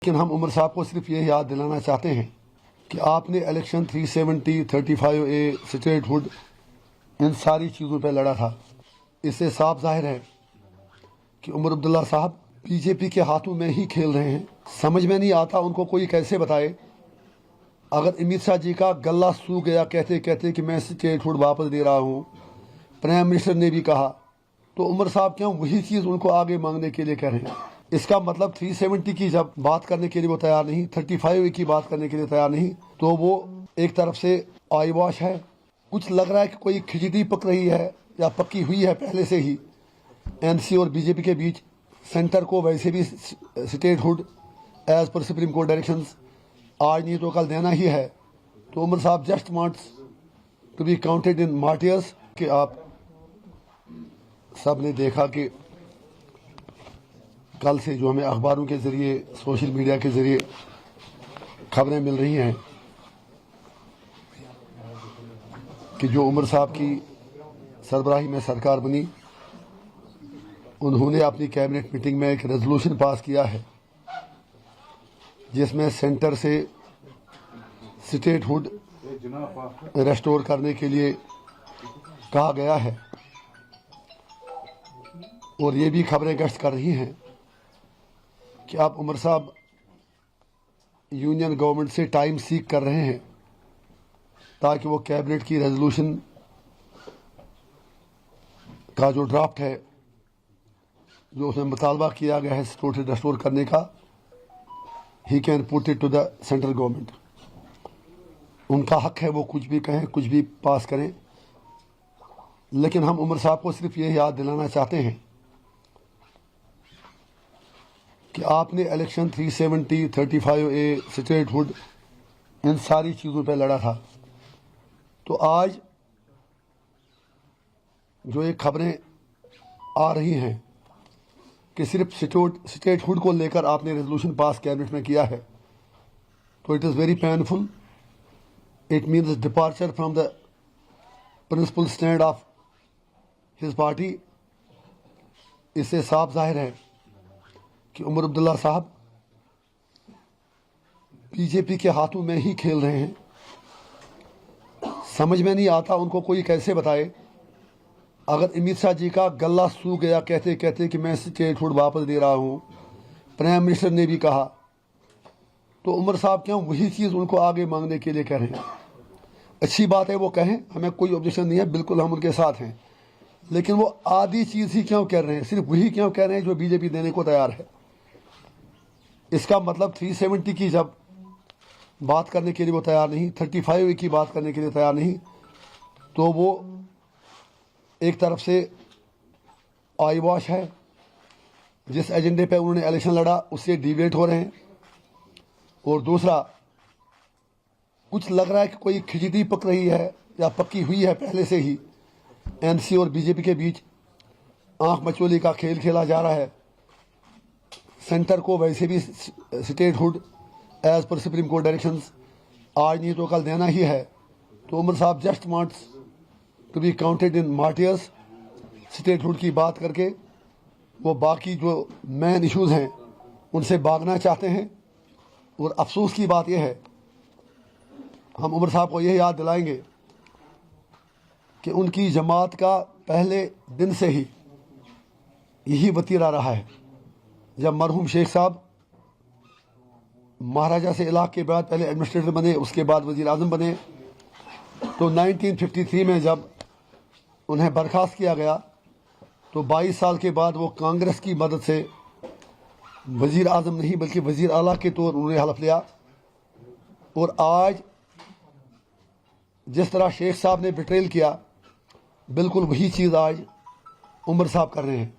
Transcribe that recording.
लेकिन हम उमर साहब को सिर्फ ये याद दिलाना चाहते हैं कि आपने इलेक्शन 370, 35A, स्टेट हुड, इन सारी चीज़ों पर लड़ा था। इससे साफ जाहिर है कि उमर अब्दुल्ला साहब बीजेपी के हाथों में ही खेल रहे हैं। समझ में नहीं आता उनको कोई कैसे बताए। अगर अमित शाह जी का गला सूख गया कहते कहते कि मैं स्टेट हुड वापस दे रहा हूँ, प्राइम मिनिस्टर ने भी कहा, तो उमर साहब क्यों वही चीज़ उनको आगे मांगने के लिए कह रहे हैं? इसका मतलब 370 की जब बात करने के लिए वो तैयार नहीं, 35A की बात करने के लिए तैयार नहीं, तो वो एक तरफ से आई वॉश है। कुछ लग रहा है कि कोई खिचड़ी पक रही है या पक्की हुई है पहले से ही एनसी और बीजेपी के बीच। सेंटर को वैसे भी स्टेट हुड एज पर सुप्रीम कोर्ट डायरेक्शंस आज नहीं तो कल देना ही है। तो उमर साहब just wants to be counted in martyrs. कि आप सब ने देखा कि कल से जो हमें अखबारों के ज़रिए, सोशल मीडिया के ज़रिए खबरें मिल रही हैं कि जो उमर साहब की सरबराही में सरकार बनी, उन्होंने अपनी कैबिनेट मीटिंग में एक रेजोल्यूशन पास किया है जिसमें सेंटर से स्टेट हुड रेस्टोर करने के लिए कहा गया है। और ये भी खबरें गश्त कर रही हैं कि आप उमर साहब यूनियन गवर्नमेंट से टाइम सीक कर रहे हैं ताकि वो कैबिनेट की रेजोल्यूशन का जो ड्राफ्ट है, जो उसमें मुतालबा किया गया है स्टेट रेस्टोर करने का, he can put it to the central government. उनका हक है वो कुछ भी कहें, कुछ भी पास करें। लेकिन हम उमर साहब को सिर्फ ये याद दिलाना चाहते हैं कि आपने इलेक्शन 370, 35A, स्टेट हुड, इन सारी चीज़ों पर लड़ा था। तो आज जो ये खबरें आ रही हैं कि सिर्फ स्टेट हुड को लेकर आपने रेजोल्यूशन पास कैबिनेट में किया है, तो it is very painful. It means departure from the principle stand of his party. इससे साफ जाहिर है कि उमर अब्दुल्ला साहब बीजेपी के हाथों में ही खेल रहे हैं। समझ में नहीं आता उनको कोई कैसे बताए। अगर अमित शाह जी का गला सूख गया कहते कहते कि मैं स्टेट हुड वापस दे रहा हूँ, प्राइम मिनिस्टर ने भी कहा, तो उमर साहब क्यों वही चीज़ उनको आगे मांगने के लिए कह रहे हैं? अच्छी बात है वो कहें, हमें कोई ऑब्जेक्शन नहीं है, बिल्कुल हम उनके साथ हैं। लेकिन वो आधी चीज़ ही क्यों कह रहे हैं? सिर्फ वही क्यों कह रहे हैं जो बीजेपी देने को तैयार है? इसका मतलब 370 की जब बात करने के लिए वो तैयार नहीं, 35A की बात करने के लिए तैयार नहीं, तो वो एक तरफ से आई वॉश है। जिस एजेंडे पे उन्होंने इलेक्शन लड़ा उससे डिवेट हो रहे हैं। और दूसरा, कुछ लग रहा है कि कोई खिचड़ी पक रही है या पक्की हुई है पहले से ही एनसी और बीजेपी के बीच। आंख मचोली का खेल खेला जा रहा है। सेंटर को वैसे भी स्टेट हुड एज पर सुप्रीम कोर्ट डायरेक्शंस आज नहीं तो कल देना ही है। तो उमर साहब just wants to be counted in martyrs. Statehood की बात करके वो बाकी जो मेन इश्यूज़ हैं उनसे भागना चाहते हैं। और अफसोस की बात यह है, हम उमर साहब को यह याद दिलाएंगे कि उनकी जमात का पहले दिन से ही यही वतीरा रहा है। जब मरहूम शेख साहब महाराजा से इलाक़ के बाद पहले एडमिनिस्ट्रेटर बने, उसके बाद वज़ीर आज़म बने, तो 1953 में जब उन्हें बर्खास्त किया गया तो 22 साल के बाद वो कांग्रेस की मदद से वज़ीर आज़म नहीं बल्कि वज़ीर आला के तौर उन्होंने हलफ लिया। और आज जिस तरह शेख साहब ने बिट्रेल किया, बिल्कुल वही चीज़ आज उमर साहब कर रहे हैं।